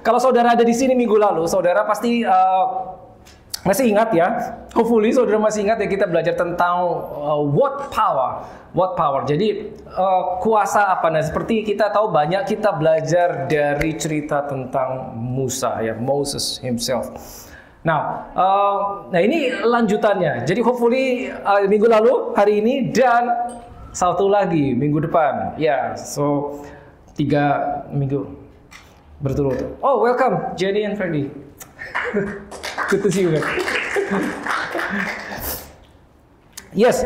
Kalau saudara ada di sini minggu lalu, saudara pasti masih ingat ya. Hopefully saudara masih ingat ya, kita belajar tentang what power. Jadi kuasa apa? Nah, seperti kita tahu banyak kita belajar dari cerita tentang Musa ya, Moses himself. Nah, ini lanjutannya. Jadi hopefully minggu lalu, hari ini, dan satu lagi minggu depan. Ya, so 3 minggu berturut-turut. Oh, welcome Jenny and Freddy. Good to see you guys. Yes.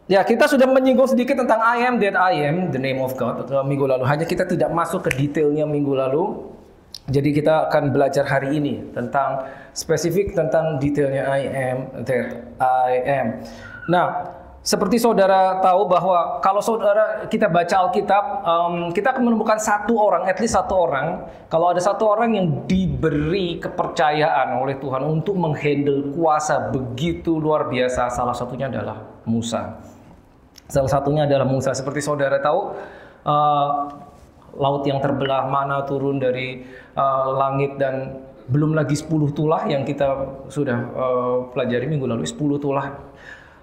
Ya, kita sudah menyinggung sedikit tentang I am that I am, the name of God minggu lalu. Hanya kita tidak masuk ke detailnya minggu lalu. Jadi kita akan belajar hari ini tentang spesifik tentang detailnya I am that I am. Nah, seperti saudara tahu bahwa kalau saudara kita baca Alkitab, kita akan menemukan satu orang, at least satu orang. Kalau ada satu orang yang diberi kepercayaan oleh Tuhan untuk menghandle kuasa begitu luar biasa, salah satunya adalah Musa. Seperti saudara tahu, laut yang terbelah, mana turun dari langit, dan belum lagi 10 tulah yang kita sudah pelajari minggu lalu, 10 tulah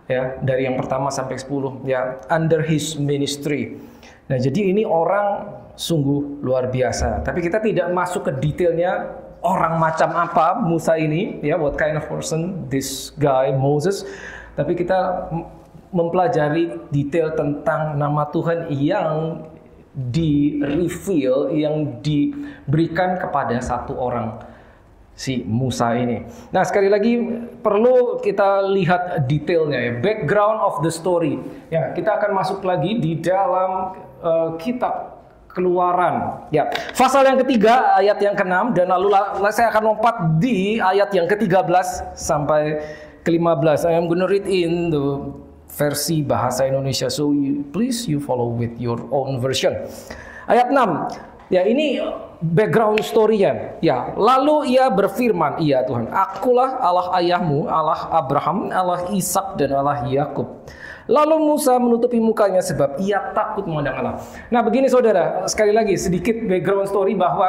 ya, dari yang pertama sampai 10 ya, under his ministry. Nah, jadi ini orang sungguh luar biasa. Tapi kita tidak masuk ke detailnya orang macam apa Musa ini ya, what kind of person this guy Moses. Tapi kita mempelajari detail tentang nama Tuhan yang di-reveal, yang diberikan kepada satu orang, si Musa ini. Nah, sekali lagi perlu kita lihat detailnya ya, background of the story. Ya, kita akan masuk lagi di dalam kitab Keluaran. Ya, pasal yang ketiga, ayat yang ke-6, dan lalu saya akan lompat di ayat yang ke-13 sampai ke-15. I am gonna read in the versi bahasa Indonesia, so please you follow with your own version. Ayat 6. Ya, ini background story-nya. Ya, lalu ia berfirman, "Iya Tuhan, akulah Allah ayahmu, Allah Abraham, Allah Ishak dan Allah Yakub." Lalu Musa menutupi mukanya sebab ia takut memandang Allah. Nah, begini saudara, sekali lagi sedikit background story bahwa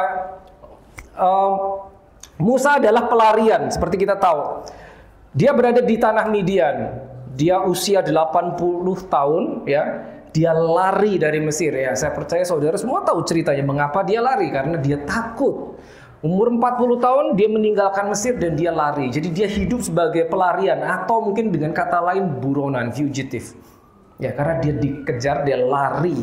Musa adalah pelarian, seperti kita tahu. Dia berada di tanah Midian. Dia usia 80 tahun ya. Dia lari dari Mesir ya. Saya percaya saudara semua tahu ceritanya mengapa dia lari, karena dia takut. Umur 40 tahun dia meninggalkan Mesir dan dia lari. Jadi dia hidup sebagai pelarian, atau mungkin dengan kata lain buronan, fugitive. Ya, karena dia dikejar, dia lari,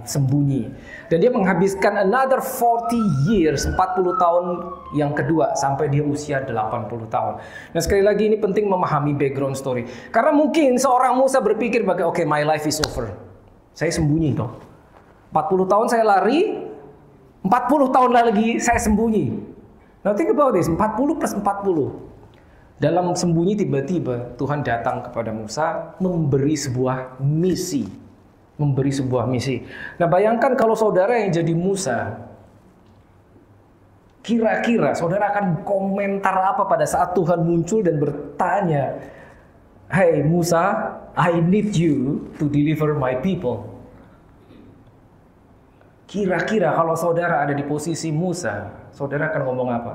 sembunyi. Dan dia menghabiskan another 40 years, 40 tahun yang kedua, sampai dia usia 80 tahun. Nah, sekali lagi ini penting memahami background story. Karena mungkin seorang Musa berpikir, okay, my life is over. Saya sembunyi toh. 40 tahun saya lari, 40 tahun lagi saya sembunyi. Now think about this, 40 plus 40. Dalam sembunyi tiba-tiba Tuhan datang kepada Musa memberi sebuah misi. Nah, bayangkan kalau saudara yang jadi Musa, kira-kira saudara akan komentar apa pada saat Tuhan muncul dan bertanya, "Hey Musa, I need you to deliver my people." Kira-kira kalau saudara ada di posisi Musa, saudara akan ngomong apa?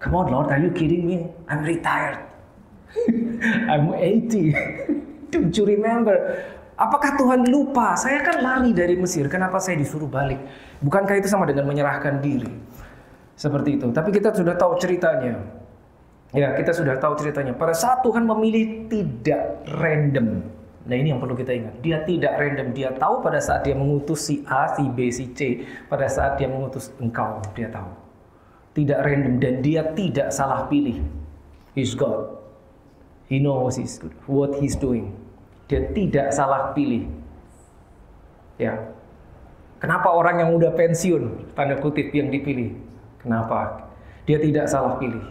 "Come on Lord, are you kidding me? I'm retired. I'm 80. Don't you remember? Apakah Tuhan lupa? Saya kan lari dari Mesir. Kenapa saya disuruh balik? Bukankah itu sama dengan menyerahkan diri?" Seperti itu. Tapi kita sudah tahu ceritanya. Ya, kita sudah tahu ceritanya. Pada saat Tuhan memilih tidak random. Nah, ini yang perlu kita ingat. Dia tidak random. Dia tahu pada saat dia mengutus si A, si B, si C. Pada saat dia mengutus engkau, dia tahu. Tidak random, dan dia tidak salah pilih. He's God. He knows what he's doing. Dia tidak salah pilih. Ya. Kenapa orang yang udah pensiun, tanda kutip, yang dipilih? Kenapa? Dia tidak salah pilih.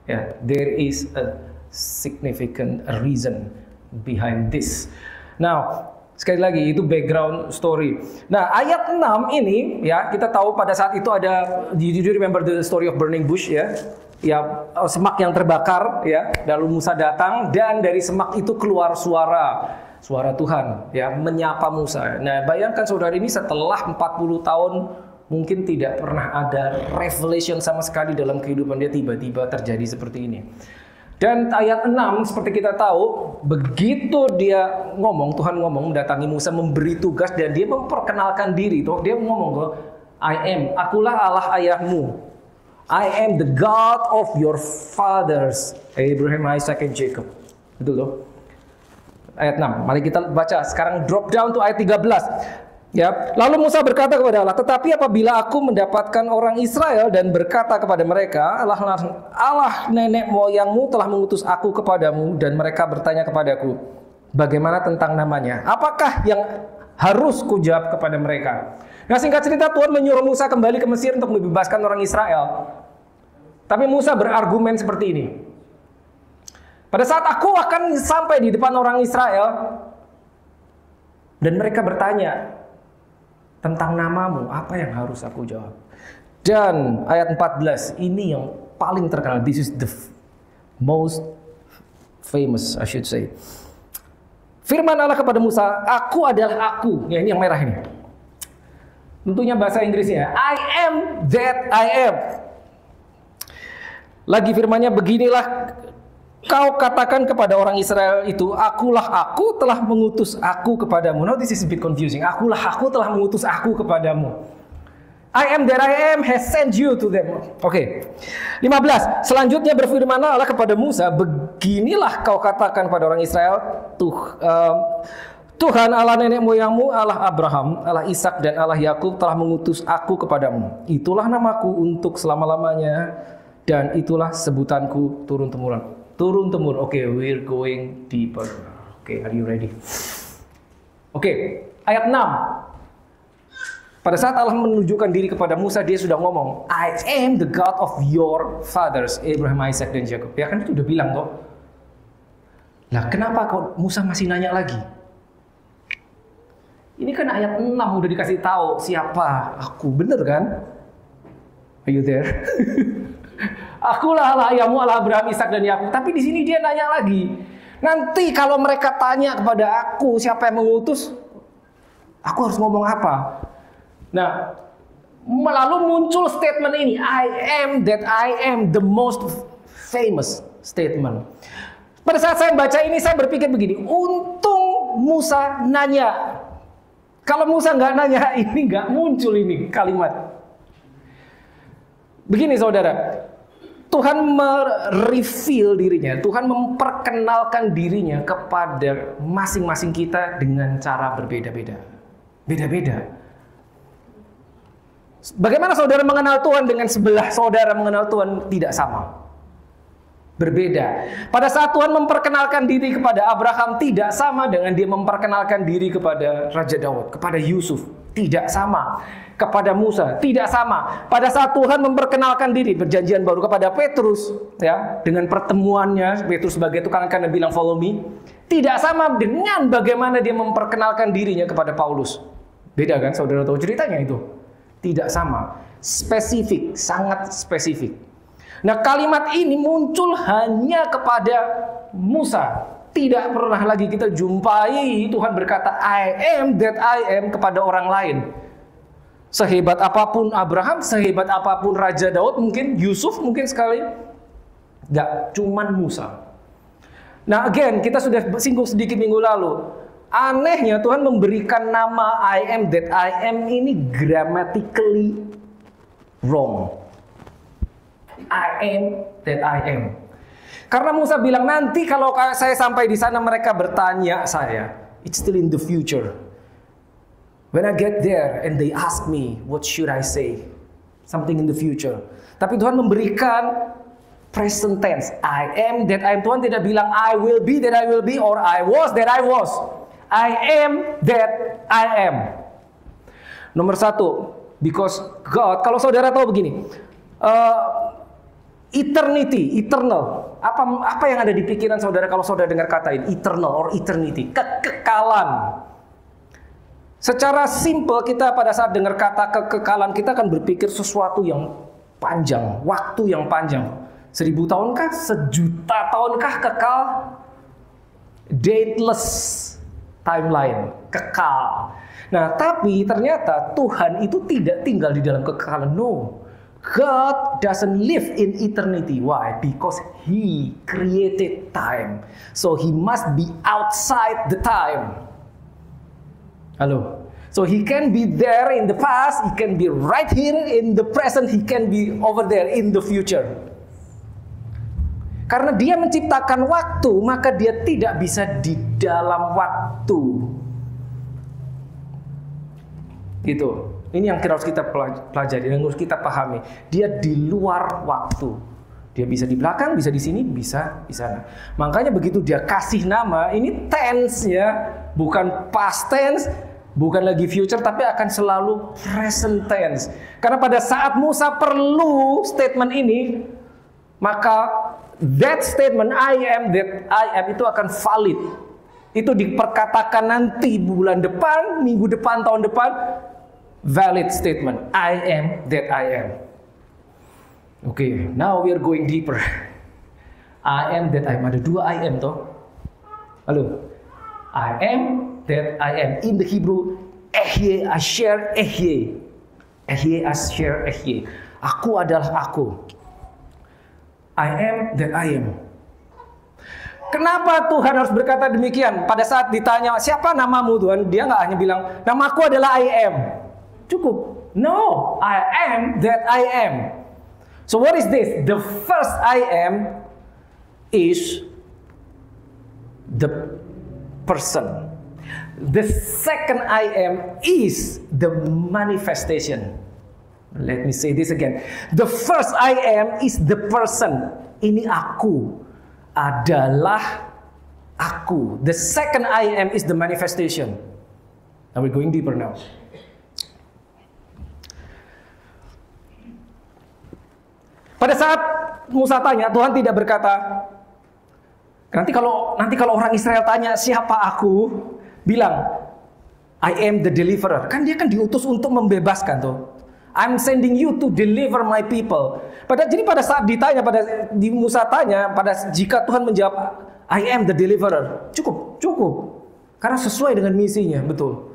Ya, there is a significant reason behind this. Now, sekali lagi itu background story. Nah, ayat 6 ini ya, kita tahu pada saat itu ada, did you remember the story of burning bush ya? Ya, semak yang terbakar ya. Lalu Musa datang dan dari semak itu keluar suara Tuhan ya, menyapa Musa. Nah, bayangkan saudara, ini setelah 40 tahun Mungkin tidak pernah ada revelation sama sekali dalam kehidupan dia, tiba-tiba terjadi seperti ini. Dan ayat 6 seperti kita tahu, begitu dia ngomong, Tuhan ngomong mendatangi Musa, memberi tugas dan dia memperkenalkan diri. Dia ngomong, I am, akulah Allah ayahmu. I am the God of your fathers, Abraham, Isaac, and Jacob. Betul loh. Ayat 6. Mari kita baca. Sekarang drop down to ayat 13. Ya, lalu Musa berkata kepada Allah, tetapi apabila aku mendapatkan orang Israel dan berkata kepada mereka, Allah nenek moyangmu telah mengutus aku kepadamu, dan mereka bertanya kepadaku, bagaimana tentang namanya? Apakah yang harus kujawab kepada mereka? Nah, singkat cerita, Tuhan menyuruh Musa kembali ke Mesir untuk membebaskan orang Israel. Tapi Musa berargumen seperti ini. Pada saat aku akan sampai di depan orang Israel, dan mereka bertanya tentang namamu, apa yang harus aku jawab? Dan ayat 14, ini yang paling terkenal. This is the most famous, I should say. Firman Allah kepada Musa, aku adalah aku. Ya, ini yang merah ini. Tentunya bahasa Inggrisnya, I am that I am. Lagi firmannya, beginilah kau katakan kepada orang Israel itu, akulah aku telah mengutus aku kepadamu. Now this is a bit confusing. Akulah aku telah mengutus aku kepadamu. I am that I am has sent you to them. Oke. 15. Selanjutnya berfirmanlah Allah kepada Musa, beginilah kau katakan pada orang Israel, Tuhan Allah nenek moyangmu, Allah Abraham, Allah Ishak dan Allah Yakub telah mengutus aku kepadamu. Itulah namaku untuk selama-lamanya dan itulah sebutanku turun-temurun. Turun-temurun. Oke, we're going deeper. Oke, are you ready? Oke, ayat 6. Pada saat Allah menunjukkan diri kepada Musa, dia sudah ngomong, I am the God of your fathers, Abraham, Isaac, dan Jacob. Ya kan itu udah bilang toh. Lah kenapa kok Musa masih nanya lagi? Ini kan ayat 6 udah dikasih tahu siapa aku, bener kan? Are you there? Akulah Allah ayahmu, Allah Abraham, Ishak dan Yakub. Tapi di sini dia nanya lagi. Nanti kalau mereka tanya kepada aku siapa yang mengutus, aku harus ngomong apa? Nah, lalu muncul statement ini, I am that I am, the most famous statement. Pada saat saya baca ini, saya berpikir begini, untung Musa nanya. Kalau Musa nggak nanya, ini nggak muncul ini kalimat. Begini saudara, Tuhan mereveal dirinya, Tuhan memperkenalkan dirinya kepada masing-masing kita dengan cara berbeda-beda. Beda-beda. Bagaimana saudara mengenal Tuhan dengan sebelah saudara mengenal Tuhan tidak sama. Berbeda. Pada saat Tuhan memperkenalkan diri kepada Abraham tidak sama dengan dia memperkenalkan diri kepada Raja Daud, kepada Yusuf. Tidak sama. Kepada Musa tidak sama. Pada saat Tuhan memperkenalkan diri perjanjian baru kepada Petrus, ya, dengan pertemuannya Petrus sebagai tukang ikan dan bilang follow me, tidak sama dengan bagaimana dia memperkenalkan dirinya kepada Paulus. Beda kan, saudara tahu ceritanya itu? Tidak sama. Spesifik, sangat spesifik. Nah, kalimat ini muncul hanya kepada Musa. Tidak pernah lagi kita jumpai Tuhan berkata I am that I am kepada orang lain. Sehebat apapun Abraham, sehebat apapun Raja Daud, mungkin Yusuf mungkin sekali. Gak, cuman Musa. Nah again, kita sudah singgung sedikit minggu lalu. Anehnya Tuhan memberikan nama I am that I am ini grammatically wrong. I am that I am. Karena Musa bilang nanti kalau saya sampai di sana mereka bertanya saya. It's still in the future. When I get there and they ask me, what should I say? Something in the future. Tapi Tuhan memberikan present tense. I am that I am. Tuhan tidak bilang I will be that I will be or I was that I was. I am that I am. Nomor satu, because God, kalau saudara tahu begini, eternity, eternal. Apa yang ada di pikiran saudara kalau saudara dengar kata ini? Eternal or eternity, kekekalan. Secara simple kita pada saat dengar kata kekekalan kita akan berpikir sesuatu yang panjang, waktu yang panjang. 1000 tahunkah? 1.000.000 tahunkah kekal? Dateless. timeline, kekal. Nah, tapi ternyata Tuhan itu tidak tinggal di dalam kekekalan. No. God doesn't live in eternity. Why? Because He created time. So He must be outside the time. Halo. So He can be there in the past, He can be right here in the present, He can be over there in the future. Karena Dia menciptakan waktu, maka Dia tidak bisa di dalam waktu. Gitu. Ini yang harus kita pelajari, yang harus kita pahami. Dia di luar waktu. Dia bisa di belakang, bisa di sini, bisa di sana. Makanya begitu Dia kasih nama, ini tense ya, bukan past tense, bukan lagi future, tapi akan selalu present tense. Karena pada saat Musa perlu statement ini, maka that statement I am that I am itu akan valid. Itu diperkatakan nanti bulan depan, minggu depan, tahun depan. Valid statement. I am that I am. Okay, now we are going deeper. I am that I am. Ada dua I am toh. Halo. I am that I am. In the Hebrew, Ehyeh Asher Ehyeh. Ehyeh Asher Ehyeh. Aku adalah aku. I am that I am. Kenapa Tuhan harus berkata demikian? Pada saat ditanya, siapa namamu Tuhan? Dia nggak hanya bilang, namaku adalah I am. Cukup. No, I am that I am. So what is this? The first I am is the person. The second I am is the manifestation. Let me say this again. The first I am is the person. Ini aku. Adalah aku. The second I am is the manifestation. Now we're going deeper now. Pada saat Musa tanya, Tuhan tidak berkata, nanti kalau orang Israel tanya siapa aku, bilang I am the deliverer. Kan dia kan diutus untuk membebaskan tuh. I'm sending you to deliver my people. Jadi pada saat ditanya, di Musa tanya, jika Tuhan menjawab I am the deliverer, cukup. Karena sesuai dengan misinya, betul.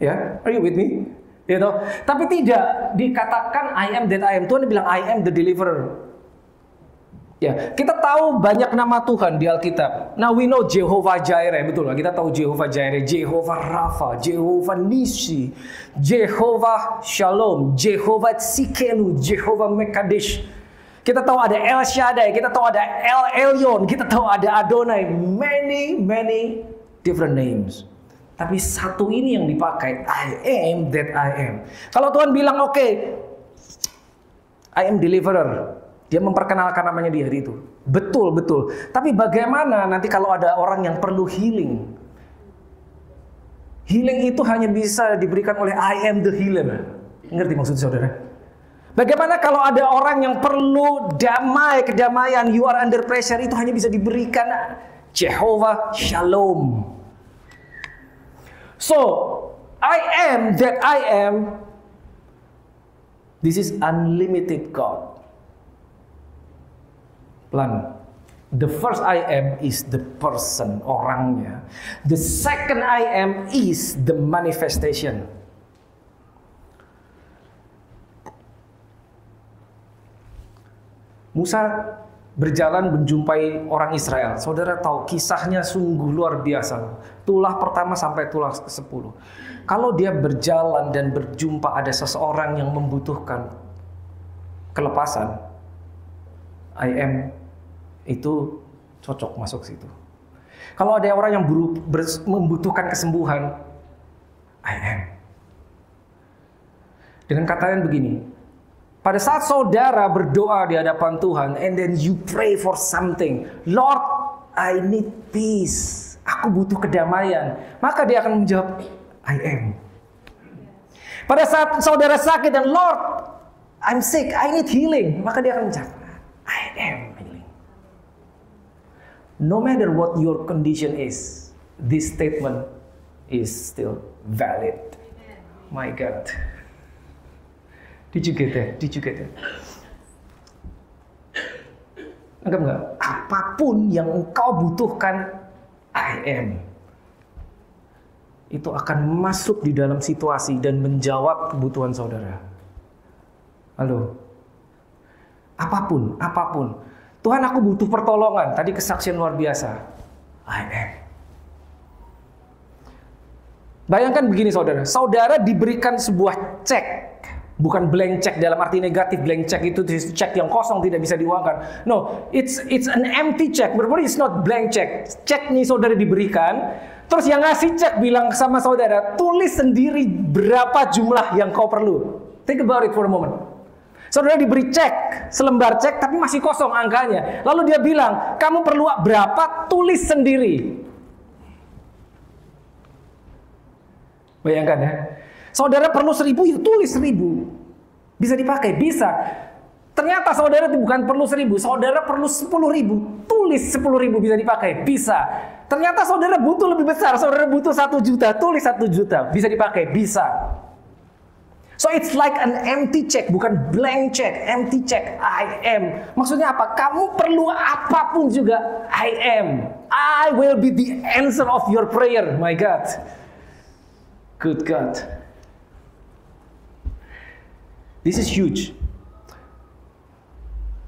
Ya, are you with me? Gitu. Tapi tidak dikatakan I am that I am. Tuhan bilang I am the deliverer. Ya, kita tahu banyak nama Tuhan di Alkitab. Now we know Jehovah Jireh, betul lah. Kita tahu Jehovah Jireh, Jehovah Rafa, Jehovah Nisi, Jehovah Shalom, Jehovah Tsidkenu, Jehovah Mekadesh. Kita tahu ada El Shaddai, kita tahu ada El Elyon, kita tahu ada Adonai, many different names. Tapi satu ini yang dipakai, I am that I am. Kalau Tuhan bilang oke, I am deliverer, dia memperkenalkan namanya di hari itu. Betul. Tapi bagaimana nanti kalau ada orang yang perlu healing? Healing itu hanya bisa diberikan oleh I am the healer. Ngerti maksud saudara? Bagaimana kalau ada orang yang perlu kedamaian, you are under pressure, itu hanya bisa diberikan Jehovah Shalom. So, I am that I am. This is unlimited God. Pelan. The first I am is the person, orangnya. The second I am is the manifestation. Musa berjalan menjumpai orang Israel. Saudara tahu kisahnya sungguh luar biasa. Tulah pertama sampai tulah ke-10. Kalau dia berjalan dan berjumpa ada seseorang yang membutuhkan kelepasan, I am itu cocok masuk situ. Kalau ada orang yang membutuhkan kesembuhan, I am. Dengan kata yang begini, pada saat saudara berdoa di hadapan Tuhan, and then you pray for something, Lord, I need peace. Aku butuh kedamaian. Maka dia akan menjawab, I am. Pada saat saudara sakit dan Lord, I'm sick, I need healing. Maka dia akan menjawab, I am healing. No matter what your condition is, this statement is still valid. My God. Did you get that? Anggap nggak? Apapun yang engkau butuhkan, I am. itu akan masuk di dalam situasi dan menjawab kebutuhan saudara. Halo. Apapun. Tuhan, aku butuh pertolongan. Tadi kesaksian luar biasa. I am. Bayangkan begini saudara. Saudara diberikan sebuah cek. Bukan blank check dalam arti negatif. Blank check itu cek yang kosong tidak bisa diuangkan. No, it's an empty check. Berarti it's not blank check. Cek nih saudara diberikan. Terus yang ngasih cek bilang sama saudara, tulis sendiri berapa jumlah yang kau perlu. Think about it for a moment. Saudara diberi cek, selembar cek tapi masih kosong angkanya. Lalu dia bilang, kamu perlu berapa? Tulis sendiri. Bayangkan ya. Saudara perlu 1.000, ya tulis 1.000. Bisa dipakai, bisa. Ternyata saudara bukan perlu 1.000, saudara perlu 10.000. Tulis 10.000 bisa dipakai, bisa. Ternyata saudara butuh lebih besar, saudara butuh 1 juta, tulis 1 juta, bisa dipakai, bisa. So it's like an empty check, bukan blank check, empty check, I am. Maksudnya apa? Kamu perlu apapun juga, I am. I will be the answer of your prayer, my God. Good God. This is huge.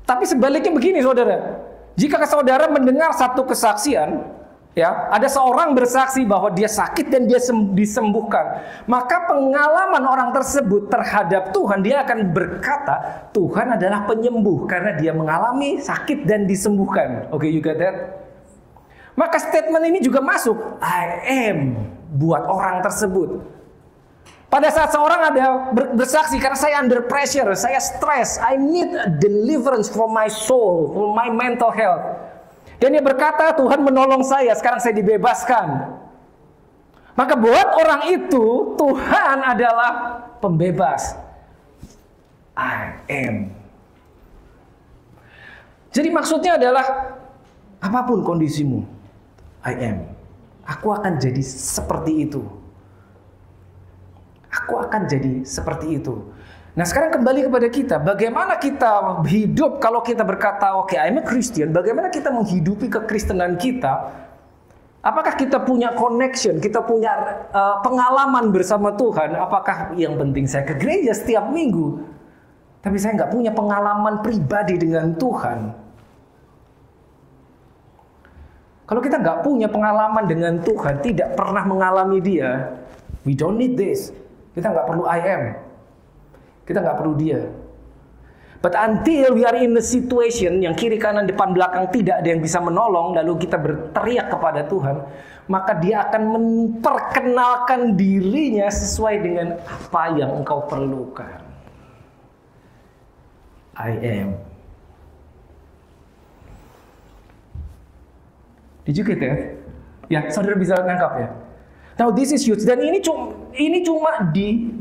Tapi sebaliknya begini saudara, jika saudara mendengar satu kesaksian, ya, ada seorang bersaksi bahwa dia sakit dan dia disembuhkan, maka pengalaman orang tersebut terhadap Tuhan, dia akan berkata, Tuhan adalah penyembuh karena dia mengalami sakit dan disembuhkan. Oke, you got that? Maka statement ini juga masuk, I am, buat orang tersebut. Pada saat seorang ada bersaksi, karena saya under pressure, saya stress, I need a deliverance for my soul, for my mental health. Dan dia berkata, Tuhan menolong saya, sekarang saya dibebaskan. Maka buat orang itu, Tuhan adalah pembebas. I am. Jadi maksudnya adalah, apapun kondisimu, I am. Aku akan jadi seperti itu. Aku akan jadi seperti itu. Nah sekarang kembali kepada kita. Bagaimana kita hidup kalau kita berkata, oke, I'm a Christian. Bagaimana kita menghidupi kekristenan kita? Apakah kita punya connection? Kita punya pengalaman bersama Tuhan? Apakah yang penting saya ke gereja setiap minggu? Tapi saya nggak punya pengalaman pribadi dengan Tuhan. Kalau kita nggak punya pengalaman dengan Tuhan, tidak pernah mengalami Dia, we don't need this. Kita nggak perlu I am. Kita nggak perlu dia. But until we are in a situation yang kiri kanan depan belakang tidak ada yang bisa menolong, lalu kita berteriak kepada Tuhan, maka dia akan memperkenalkan dirinya sesuai dengan apa yang engkau perlukan. I am. Did you get that? Ya, saudara bisa nangkap ya. Now this is huge, dan ini cuma di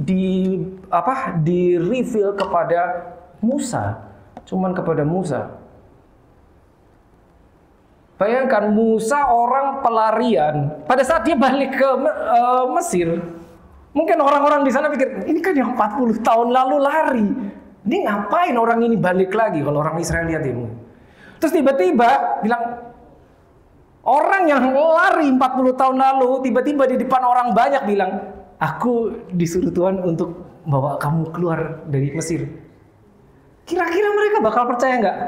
reveal kepada Musa, cuman kepada Musa. Bayangkan Musa orang pelarian, pada saat dia balik ke Mesir, mungkin orang-orang di sana pikir, ini kan yang 40 tahun lalu lari, ini ngapain orang ini balik lagi kalau orang Israel lihat ini. Terus tiba-tiba bilang, orang yang lari 40 tahun lalu, tiba-tiba di depan orang banyak bilang, aku disuruh Tuhan untuk bawa kamu keluar dari Mesir. Kira-kira mereka bakal percaya nggak?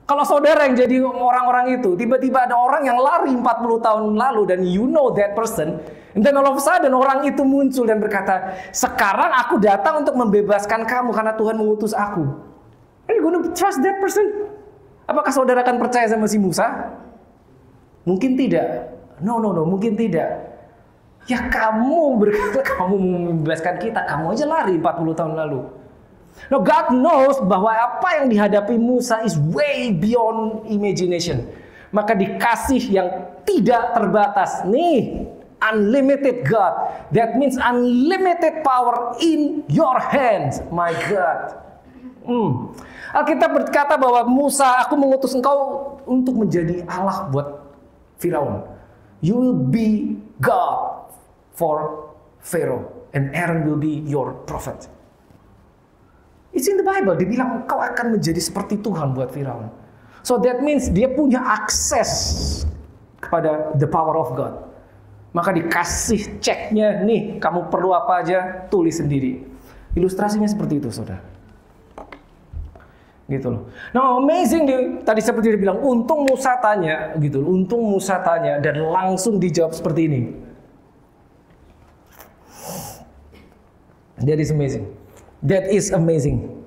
Kalau saudara yang jadi orang-orang itu, tiba-tiba ada orang yang lari 40 tahun lalu dan you know that person, and then all of a sudden orang itu muncul dan berkata, sekarang aku datang untuk membebaskan kamu karena Tuhan mengutus aku. Are you gonna trust that person? Apakah saudara akan percaya sama si Musa? Mungkin tidak. No, mungkin tidak. Ya kamu berkata kamu membebaskan kita, kamu aja lari 40 tahun lalu. No, God knows bahwa apa yang dihadapi Musa is way beyond imagination. Maka dikasih yang tidak terbatas. Nih, unlimited God. That means unlimited power in your hands. My God. Alkitab berkata bahwa Musa, aku mengutus engkau untuk menjadi Allah buat Firaun. You will be God for Pharaoh, and Aaron will be your prophet. It's in the Bible. Dibilang kau akan menjadi seperti Tuhan buat Firaun. So that means dia punya akses kepada the power of God. Maka dikasih ceknya, nih kamu perlu apa aja, tulis sendiri. Ilustrasinya seperti itu, saudara. Gitu loh. Nah, amazing nih, tadi seperti dia bilang, untung Musa tanya, gitu. Untung Musa tanya dan langsung dijawab seperti ini. That is amazing. That is amazing.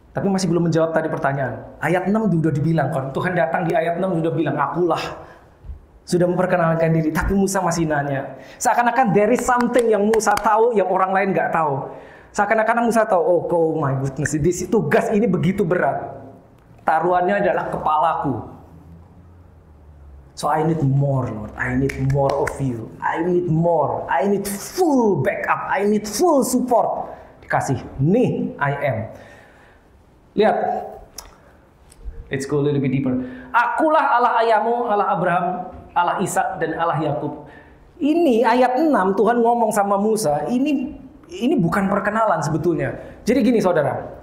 Tapi masih belum menjawab tadi pertanyaan. Ayat 6 sudah dibilang kan. Tuhan datang di ayat 6 sudah bilang, akulah. Sudah memperkenalkan diri. Tapi Musa masih nanya. Seakan-akan there is something yang Musa tahu yang orang lain nggak tahu. Seakan-akan Musa tahu, oh my goodness, tugas ini begitu berat. Taruhannya adalah kepalaku. So I need more, Lord. I need more of you. I need more. I need full backup. I need full support. Dikasih, nih I am. Lihat, let's go a little bit deeper. Akulah Allah ayahmu, Allah Abraham, Allah Ishak dan Allah Yakub. Ini ayat 6 Tuhan ngomong sama Musa. Ini bukan perkenalan sebetulnya. Jadi gini saudara.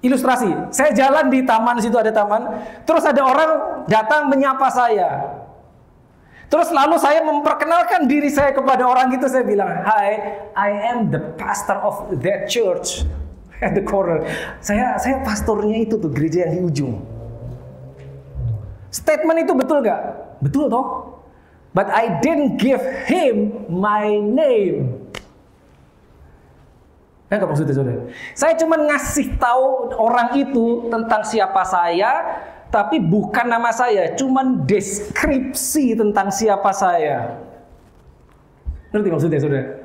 Ilustrasi. Saya jalan di taman, situ ada taman. Terus ada orang datang menyapa saya. Terus lalu saya memperkenalkan diri saya kepada orang itu. Saya bilang, hi, I am the pastor of that church. At the corner. Saya pastornya itu tuh, gereja yang di ujung. Statement itu betul gak? Betul toh? But I didn't give him my name. Enggak maksudnya saudara? Saya cuma ngasih tahu orang itu tentang siapa saya, tapi bukan nama saya, cuma deskripsi tentang siapa saya. Ngerti maksudnya saudara?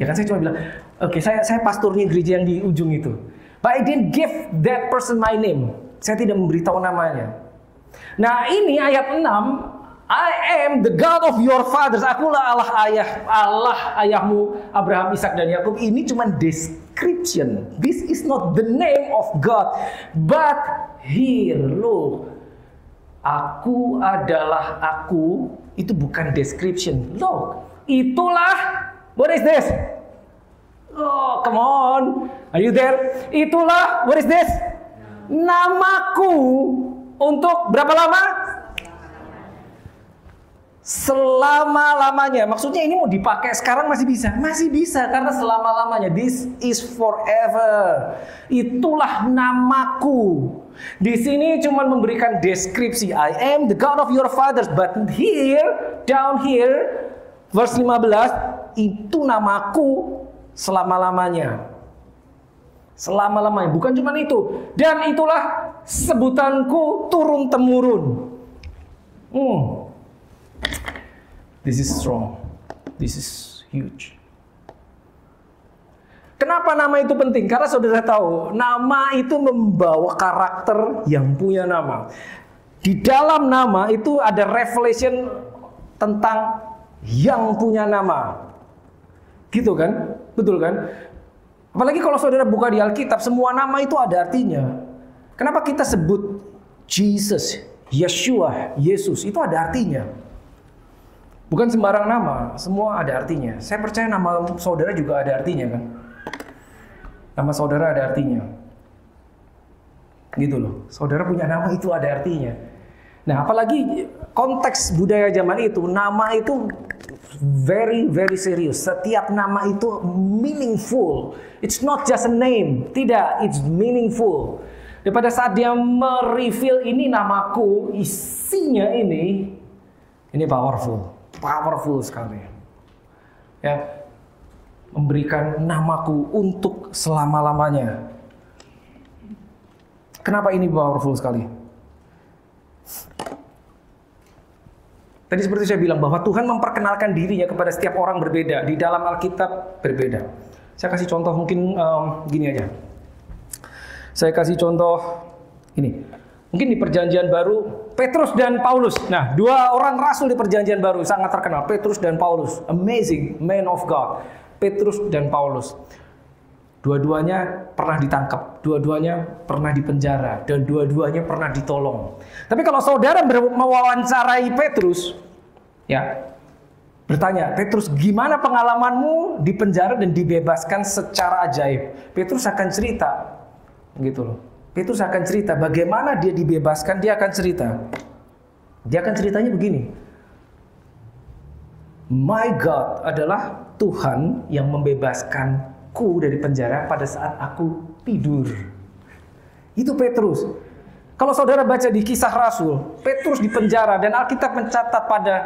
Ya kan saya cuma bilang, oke, saya pastornya gereja yang di ujung itu. But I didn't give that person my name. Saya tidak memberitahu namanya. Nah ini ayat 6, I am the God of your fathers. Akulah Allah ayahmu Abraham, Ishak dan Yakub. Ini cuma description. This is not the name of God. But here, loh, aku adalah aku. Itu bukan description. Loh, itulah. What is this? Oh, come on. Are you there? Itulah, what is this? Namaku untuk berapa lama? Selama-lamanya. Maksudnya ini mau dipakai sekarang masih bisa? Masih bisa karena selama-lamanya. This is forever. Itulah namaku. Di sini cuma memberikan deskripsi. I am the God of your fathers. But here, down here, verse 15, itu namaku selama-lamanya. Selama-lamanya. Bukan cuma itu. Dan itulah sebutanku turun-temurun. This is strong. This is huge. Kenapa nama itu penting? Karena saudara tahu, nama itu membawa karakter yang punya nama. Di dalam nama itu ada revelation tentang yang punya nama. Gitu kan? Betul kan? Apalagi kalau saudara buka di Alkitab, semua nama itu ada artinya. Kenapa kita sebut Jesus, Yeshua, Yesus? Itu ada artinya. Bukan sembarang nama, semua ada artinya. Saya percaya nama saudara juga ada artinya kan? Nama saudara ada artinya. Gitu loh. Saudara punya nama itu ada artinya. Nah, apalagi konteks budaya zaman itu, nama itu very serious. Setiap nama itu meaningful. It's not just a name. Tidak, it's meaningful. Dan pada saat dia mereveal ini namaku, isinya ini powerful. Powerful sekali. Ya. Memberikan namaku untuk selama-lamanya. Kenapa ini powerful sekali? Tadi seperti saya bilang bahwa Tuhan memperkenalkan dirinya kepada setiap orang berbeda. Di dalam Alkitab berbeda. Saya kasih contoh mungkin gini aja. Saya kasih contoh ini. Mungkin di Perjanjian Baru, Petrus dan Paulus. Nah, dua orang rasul di Perjanjian Baru sangat terkenal. Petrus dan Paulus. Amazing man of God. Petrus dan Paulus. Dua-duanya pernah ditangkap, dua-duanya pernah dipenjara, dan dua-duanya pernah ditolong. Tapi kalau saudara mewawancarai Petrus, ya, bertanya, Petrus, gimana pengalamanmu di penjara dan dibebaskan secara ajaib? Petrus akan cerita, gitu loh. Petrus akan cerita bagaimana dia dibebaskan. Dia akan ceritanya begini. My God adalah Tuhan yang membebaskanku dari penjara pada saat aku tidur. Itu Petrus. Kalau saudara baca di Kisah Rasul, Petrus di penjara dan Alkitab mencatat pada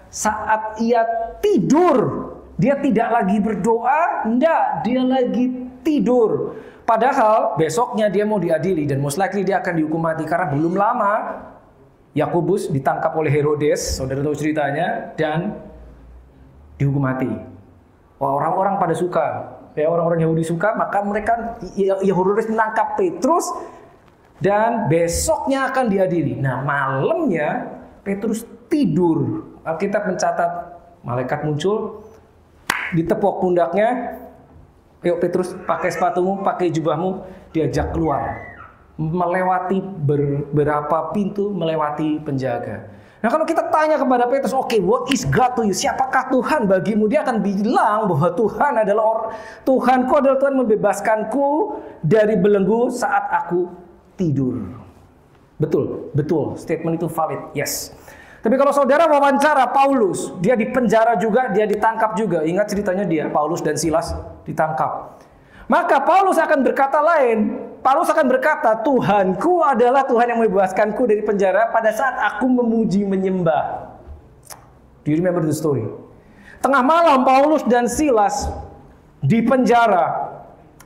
saat ia tidur. Dia tidak lagi berdoa, enggak, dia lagi tidur. Padahal besoknya dia mau diadili dan most likely dia akan dihukum mati karena belum lama Yakobus ditangkap oleh Herodes, saudara tahu ceritanya, dan dihukum mati. Orang-orang pada suka, orang-orang Yahudi suka, maka mereka Herodes menangkap Petrus dan besoknya akan diadili. Nah, malamnya Petrus tidur. Alkitab mencatat malaikat muncul, ditepok pundaknya. Yuk Petrus, pakai sepatumu, pakai jubahmu, diajak keluar. Melewati beberapa pintu, melewati penjaga. Nah, kalau kita tanya kepada Petrus, oke, what is God to you? Siapakah Tuhan bagimu? Dia akan bilang bahwa Tuhan adalah Tuhanku adalah Tuhan membebaskanku dari belenggu saat aku tidur. Betul. Statement itu valid. Yes. Tapi kalau saudara wawancara Paulus, dia dipenjara juga, dia ditangkap juga. Ingat ceritanya dia, Paulus dan Silas ditangkap. Maka Paulus akan berkata lain. Paulus akan berkata, Tuhanku adalah Tuhan yang membebaskanku dari penjara pada saat aku memuji menyembah. Do you remember the story? Tengah malam Paulus dan Silas di penjara,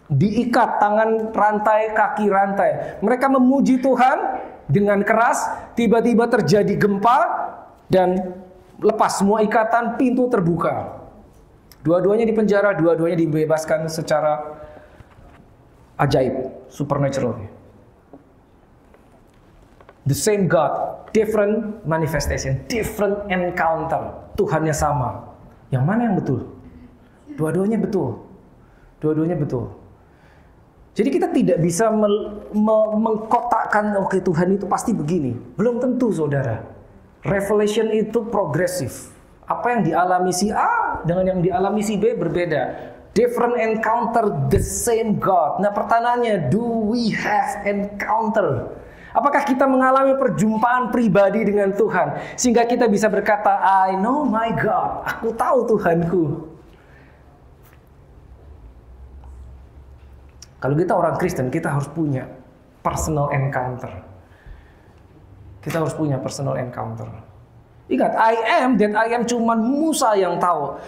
diikat tangan rantai, kaki rantai. Mereka memuji Tuhan dengan keras. Tiba-tiba terjadi gempa dan lepas semua ikatan, pintu terbuka. Dua-duanya di penjara, dua-duanya dibebaskan secara ajaib, supernatural. The same God, different manifestation, different encounter. Tuhannya sama. Yang mana yang betul? Dua-duanya betul. Dua-duanya betul. Jadi kita tidak bisa mengkotakkan, oke, Tuhan itu pasti begini. Belum tentu, saudara. Revelation itu progresif. Apa yang dialami si A dengan yang dialami si B berbeda. Different encounter, the same God. Nah, pertanyaannya, do we have encounter? Apakah kita mengalami perjumpaan pribadi dengan Tuhan sehingga kita bisa berkata, I know my God. Aku tahu Tuhanku. Kalau kita orang Kristen, kita harus punya personal encounter. Kita harus punya personal encounter. Ingat, I am that I am cuman Musa yang tahu.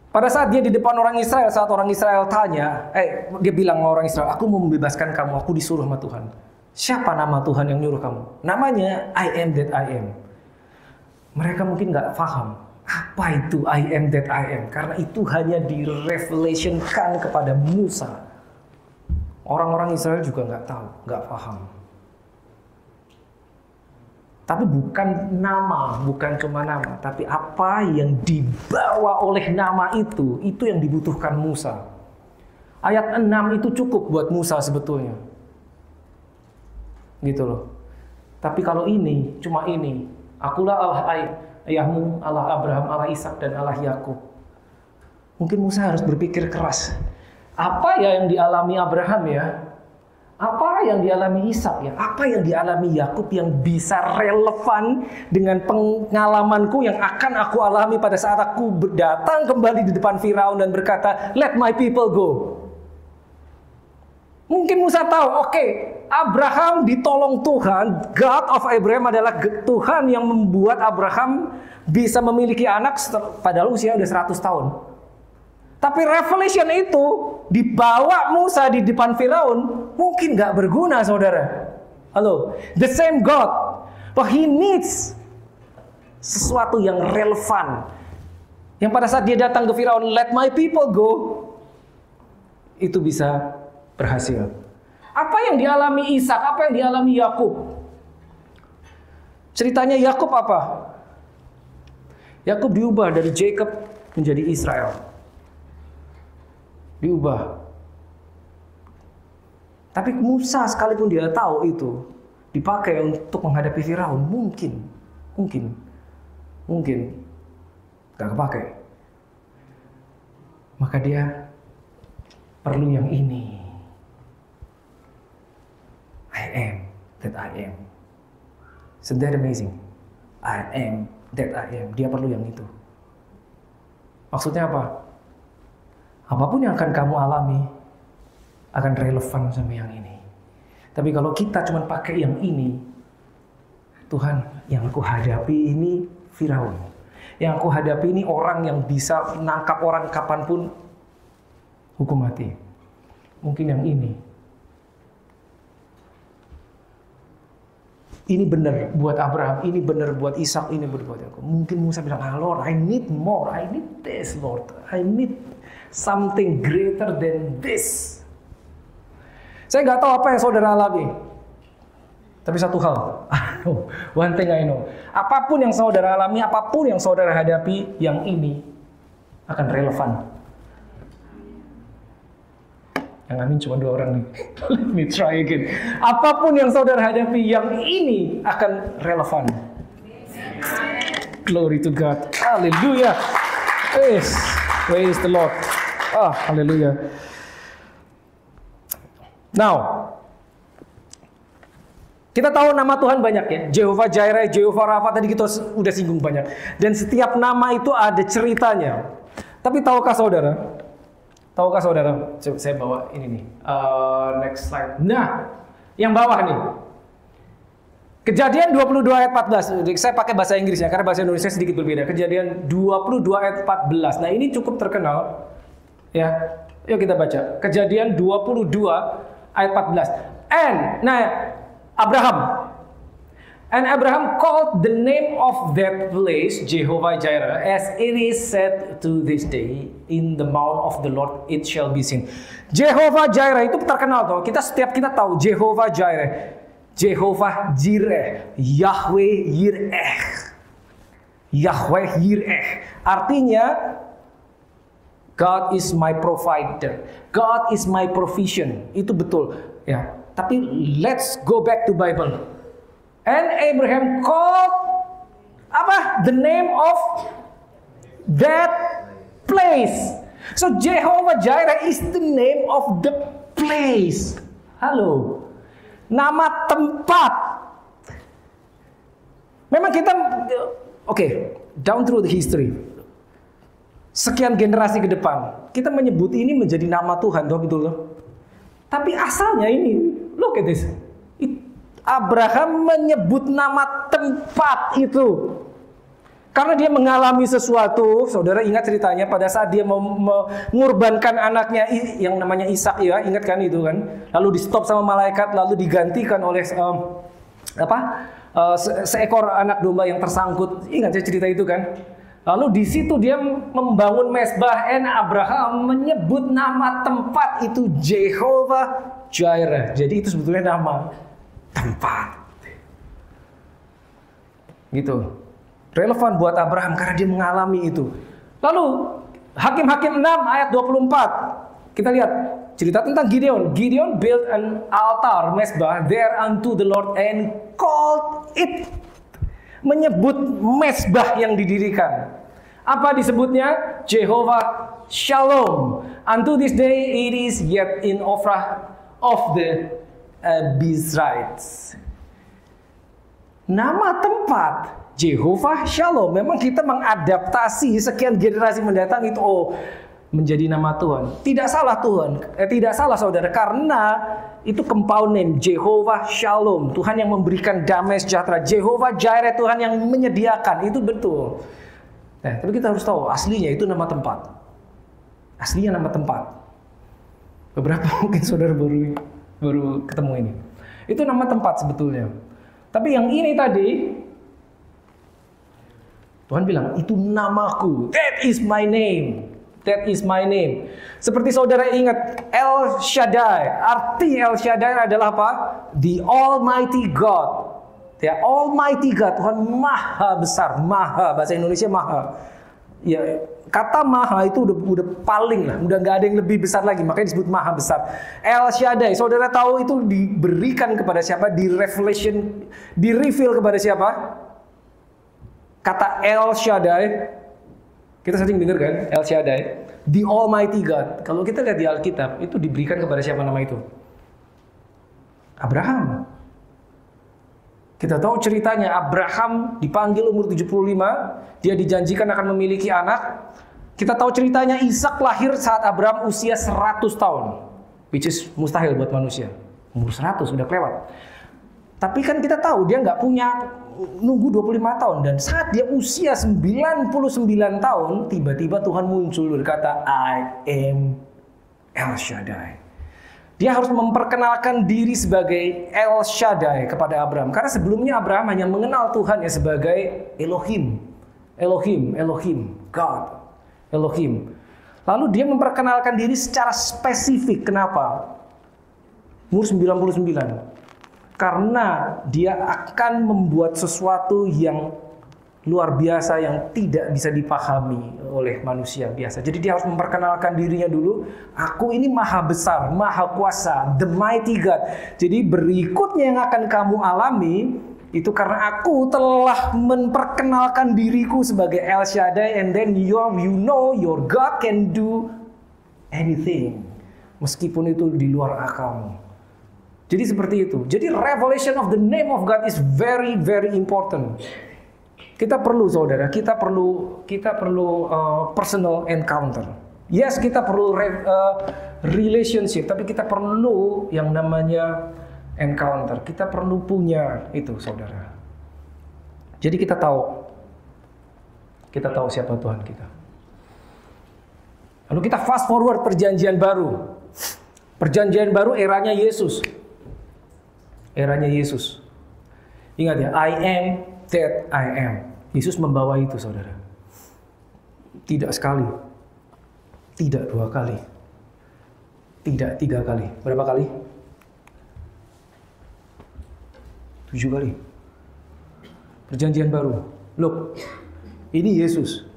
Pada saat dia di depan orang Israel, saat orang Israel tanya, dia bilang sama orang Israel, aku mau membebaskan kamu, aku disuruh sama Tuhan. Siapa nama Tuhan yang nyuruh kamu? Namanya I am that I am. Mereka mungkin gak paham apa itu I am that I am, karena itu hanya direvelationkan kepada Musa. Orang-orang Israel juga gak tahu, gak paham. Tapi bukan nama, bukan cuma nama, tapi apa yang dibawa oleh nama itu yang dibutuhkan Musa. Ayat 6 itu cukup buat Musa sebetulnya. Gitu loh. Tapi kalau ini, cuma ini. Akulah Allah ayahmu, Allah Abraham, Allah Ishak, dan Allah Yakub. Mungkin Musa harus berpikir keras. Apa ya yang dialami Abraham ya? Apa yang dialami Ishak ya? Apa yang dialami Yakub yang bisa relevan dengan pengalamanku yang akan aku alami pada saat aku datang kembali di depan Firaun dan berkata, let my people go. Mungkin Musa tahu, oke, Abraham ditolong Tuhan. God of Abraham adalah Tuhan yang membuat Abraham bisa memiliki anak padahal usia udah 100 tahun. Tapi revelation itu dibawa Musa di depan Firaun mungkin gak berguna, saudara. Halo, the same God, but he needs sesuatu yang relevan. Yang pada saat dia datang ke Firaun, let my people go, itu bisa berhasil. Apa yang dialami Ishak, apa yang dialami Yakub? Ceritanya Yakub apa? Yakub diubah dari Jacob menjadi Israel. Diubah. Tapi Musa sekalipun dia tahu itu dipakai untuk menghadapi Firaun, mungkin gak kepakai. Maka dia perlu yang ini. I am that I am. Isn't that amazing? I am that I am. Dia perlu yang itu. Maksudnya apa? Apapun yang akan kamu alami akan relevan sama yang ini. Tapi kalau kita cuma pakai yang ini, Tuhan, yang aku hadapi ini Firaun. Yang aku hadapi ini orang yang bisa menangkap orang kapanpun, hukum mati. Mungkin yang ini. Ini benar buat Abraham, ini benar buat Ishak, ini benar buat aku. Mungkin Musa bilang, Lord, I need more, I need this, Lord. I need something greater than this. Saya nggak tahu apa yang saudara alami. Tapi satu hal, one thing I know. Apapun yang saudara alami, apapun yang saudara hadapi, yang ini akan relevan. Yang amin cuma 2 orang nih. Let me try again. Apapun yang saudara hadapi, yang ini akan relevan. Glory to God. Hallelujah. Yes. Praise the Lord. Hallelujah. Now, kita tahu nama Tuhan banyak ya. Jehovah Jireh, Jehovah Rafa, tadi kita udah singgung banyak. Dan setiap nama itu ada ceritanya. Tapi tahukah saudara? Saya bawa ini nih. Next slide. Nah, yang bawah nih. Kejadian 22 ayat 14. Saya pakai bahasa Inggris ya, karena bahasa Indonesia sedikit berbeda. Kejadian 22 ayat 14. Nah, ini cukup terkenal. Ya, yuk kita baca. Kejadian 22 ayat 14. Abraham called the name of that place Jehovah Jireh, as it is said to this day, in the mount of the Lord it shall be seen. Jehovah Jireh itu terkenal toh. Setiap kita tahu Jehovah Jireh, Jehovah Jireh, Yahweh Yireh. Yahweh Yireh. Artinya God is my provider. God is my provision. Itu betul ya. Tapi let's go back to Bible. And Abraham called the name of that place. So Jehovah Jireh is the name of the place. Halo. Nama tempat. Memang kita down through the history. Sekian generasi ke depan, kita menyebut ini menjadi nama Tuhan, betul loh. Tapi asalnya ini, look at this. Abraham menyebut nama tempat itu karena dia mengalami sesuatu. Saudara ingat ceritanya pada saat dia mau mengorbankan anaknya yang namanya Ishak ya, ingat kan itu kan? Lalu di stop sama malaikat, lalu digantikan oleh seekor anak domba yang tersangkut. Ingat ya cerita itu kan? Lalu di situ dia membangun mezbah, dan Abraham menyebut nama tempat itu Jehovah Jireh. Jadi itu sebetulnya nama tempat. Gitu. Relevan buat Abraham karena dia mengalami itu. Lalu Hakim-Hakim 6 ayat 24. Kita lihat cerita tentang Gideon. Gideon built an altar, mezbah there unto the Lord and called it. Menyebut mezbah yang didirikan. Apa disebutnya? Jehovah Shalom. Unto this day it is yet in Ophrah of the Abiezrites. Nama tempat Jehovah Shalom. Memang kita mengadaptasi sekian generasi mendatang itu menjadi nama Tuhan. Tidak salah Tuhan, tidak salah saudara, karena itu compound name Jehovah Shalom. Tuhan yang memberikan damai sejahtera. Jehovah Jireh, Tuhan yang menyediakan. Itu betul. Nah, tapi kita harus tahu aslinya itu nama tempat. Aslinya nama tempat. Beberapa mungkin saudara baru ketemu ini. Itu nama tempat sebetulnya. Tapi yang ini tadi Tuhan bilang itu namaku. That is my name. That is my name. Seperti saudara ingat El Shaddai. Arti El Shaddai adalah apa? The Almighty God. Ya, Almighty God, Tuhan maha besar, maha, bahasa Indonesia maha. Ya, kata maha itu udah paling lah, udah nggak ada yang lebih besar lagi, makanya disebut maha besar. El Shaddai, saudara tahu itu diberikan kepada siapa? Di reveal kepada siapa? Kata El Shaddai, kita sering dengar kan, El Shaddai, the Almighty God. Kalau kita lihat di Alkitab, itu diberikan kepada siapa nama itu? Abraham. Kita tahu ceritanya, Abraham dipanggil umur 75, dia dijanjikan akan memiliki anak. Kita tahu ceritanya Ishak lahir saat Abraham usia 100 tahun, which is mustahil buat manusia. Umur 100 sudah kelewat. Tapi kan kita tahu dia nggak punya nunggu 25 tahun, dan saat dia usia 99 tahun, tiba-tiba Tuhan muncul berkata, I am El Shaddai. Dia harus memperkenalkan diri sebagai El Shaddai kepada Abraham. Karena sebelumnya Abraham hanya mengenal Tuhan ya sebagai Elohim. Elohim, God. Elohim. Lalu dia memperkenalkan diri secara spesifik. Kenapa? Umur 99. Karena dia akan membuat sesuatu yang luar biasa yang tidak bisa dipahami oleh manusia biasa. Jadi dia harus memperkenalkan dirinya dulu. Aku ini maha besar, maha kuasa, the mighty God. Jadi berikutnya yang akan kamu alami itu karena aku telah memperkenalkan diriku sebagai El Shaddai, and then you know your God can do anything. Meskipun itu di luar akalmu. Jadi seperti itu. Jadi revelation of the name of God is very very important. Kita perlu saudara, kita perlu personal encounter. Yes, kita perlu relationship, tapi kita perlu yang namanya encounter. Kita perlu punya itu saudara. Jadi kita tahu siapa Tuhan kita. Lalu kita fast forward perjanjian baru. Perjanjian baru eranya Yesus. Eranya Yesus. Ingat ya, I am that I am. Yesus membawa itu saudara. Tidak sekali. Tidak 2 kali. Tidak 3 kali. Berapa kali? 7 kali. Perjanjian baru. Look, ini Yesus.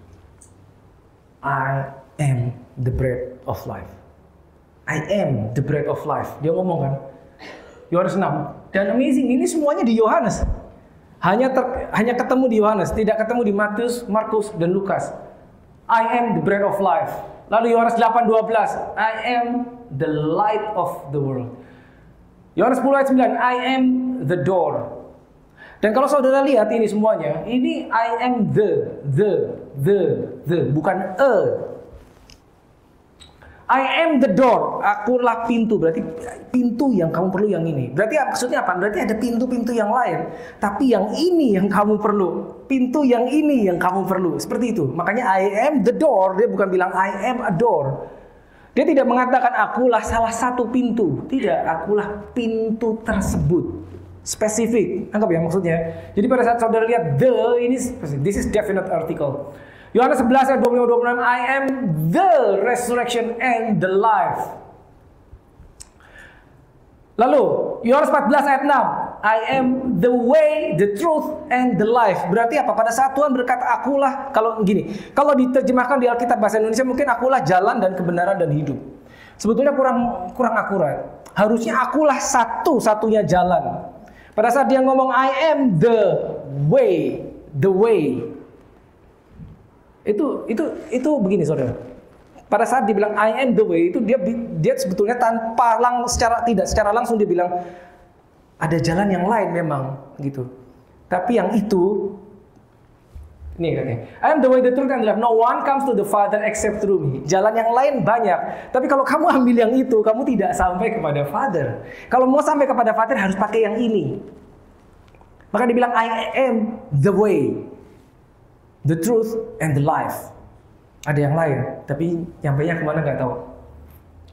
I am the bread of life. I am the bread of life. Dia ngomong kan. Yohanes 6. Dan amazing, ini semuanya di Yohanes. Hanya ketemu di Yohanes, tidak ketemu di Matius, Markus, dan Lukas. I am the bread of life. Lalu Yohanes 8:12, I am the light of the world. Yohanes 10 ayat 9, I am the door. Dan kalau saudara lihat ini semuanya, ini I am the, bukan a. I am the door, akulah pintu. Berarti pintu yang kamu perlu yang ini. Berarti maksudnya apa? Berarti ada pintu-pintu yang lain. Tapi yang ini yang kamu perlu. Pintu yang ini yang kamu perlu. Seperti itu. Makanya I am the door. Dia bukan bilang I am a door. Dia tidak mengatakan akulah salah satu pintu. Tidak, akulah pintu tersebut. Spesifik. Anggap ya maksudnya. Jadi pada saat saudara lihat the, ini this is definite article. Yohanes 11 ayat 25-26, I am the resurrection and the life. Lalu, Yohanes 14 ayat 6, I am the way, the truth, and the life. Berarti apa? Pada saat Tuhan berkata, akulah, kalau diterjemahkan di Alkitab bahasa Indonesia, mungkin akulah jalan dan kebenaran dan hidup. Sebetulnya kurang akurat. Harusnya akulah satu-satunya jalan. Pada saat dia ngomong, I am the way. Itu begini saudara. Pada saat dibilang I am the way itu dia sebetulnya tidak secara langsung dia bilang ada jalan yang lain memang gitu. Tapi yang itu ini katanya, I am the way, the truth, and the life. No one comes to the Father except through me. Jalan yang lain banyak. Tapi kalau kamu ambil yang itu, kamu tidak sampai kepada Father. Kalau mau sampai kepada Father harus pakai yang ini. Maka dibilang I am the way, the truth, and the life. Ada yang lain, tapi nyampainya kemana nggak tahu.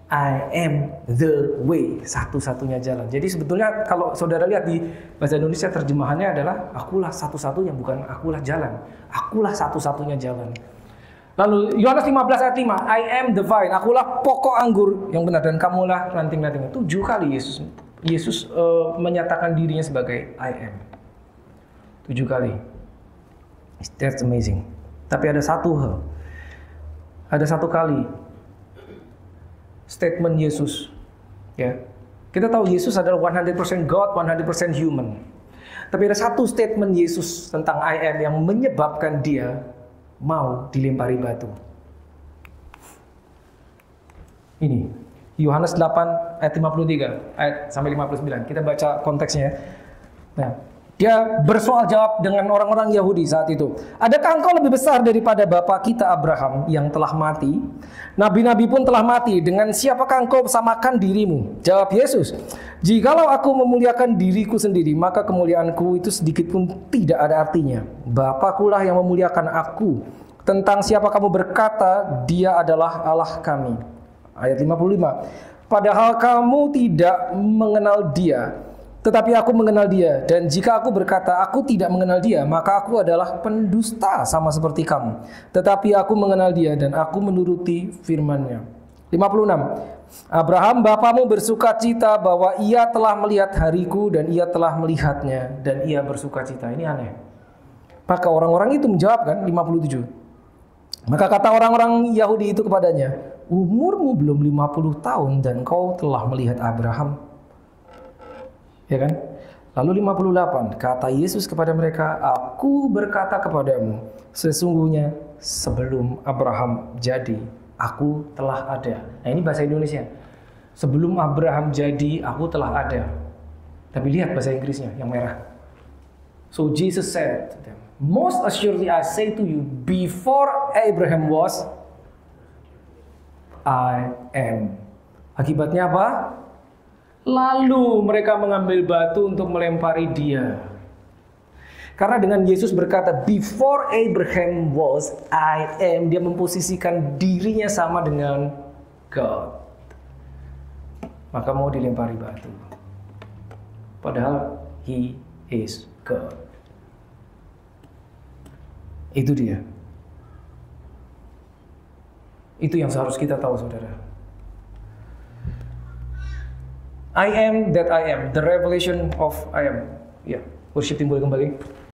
I am the way, satu-satunya jalan. Jadi sebetulnya kalau saudara lihat di bahasa Indonesia terjemahannya adalah akulah satu-satunya, bukan akulah jalan. Akulah satu-satunya jalan. Lalu Yohanes 15 ayat 5, I am the vine, akulah pokok anggur yang benar dan kamulah ranting-ranting. 7 kali Yesus menyatakan dirinya sebagai I am. 7 kali. That's amazing. Tapi ada satu kali statement Yesus, ya. Kita tahu Yesus adalah 100% God, 100% human. Tapi ada satu statement Yesus tentang I am yang menyebabkan dia mau dilempari batu. Ini Yohanes 8 ayat 53 ayat sampai 59. Kita baca konteksnya. Nah, Dia bersoal jawab dengan orang-orang Yahudi saat itu. Adakah engkau lebih besar daripada bapa kita Abraham yang telah mati? Nabi-nabi pun telah mati. Dengan siapakah engkau samakan dirimu? Jawab Yesus, jikalau aku memuliakan diriku sendiri, maka kemuliaanku itu sedikit pun tidak ada artinya. Bapakulah yang memuliakan aku. Tentang siapa kamu berkata, dia adalah Allah kami. Ayat 55. Padahal kamu tidak mengenal dia, tetapi aku mengenal dia. Dan jika aku berkata aku tidak mengenal dia, maka aku adalah pendusta sama seperti kamu. Tetapi aku mengenal dia dan aku menuruti firman-Nya. 56. Abraham bapamu bersuka cita bahwa ia telah melihat hariku dan ia telah melihatnya dan ia bersuka cita. Ini aneh. Maka orang-orang itu menjawab kan, 57. Maka kata orang-orang Yahudi itu kepadanya, umurmu belum 50 tahun dan kau telah melihat Abraham. Ya kan? Lalu 58, kata Yesus kepada mereka, aku berkata kepadamu, sesungguhnya sebelum Abraham jadi, aku telah ada. Nah ini bahasa Indonesia. Sebelum Abraham jadi, aku telah ada. Tapi lihat bahasa Inggrisnya yang merah. So Jesus said to them, most assuredly I say to you, before Abraham was, I am. Akibatnya apa? Lalu mereka mengambil batu untuk melempari dia. Karena dengan Yesus berkata, before Abraham was, I am. Dia memposisikan dirinya sama dengan God. Maka mau dilempari batu. Padahal He is God. Itu dia. Itu yang seharusnya kita tahu, saudara. I am that I am. The revelation of I am. Ya, worship team boleh kembali.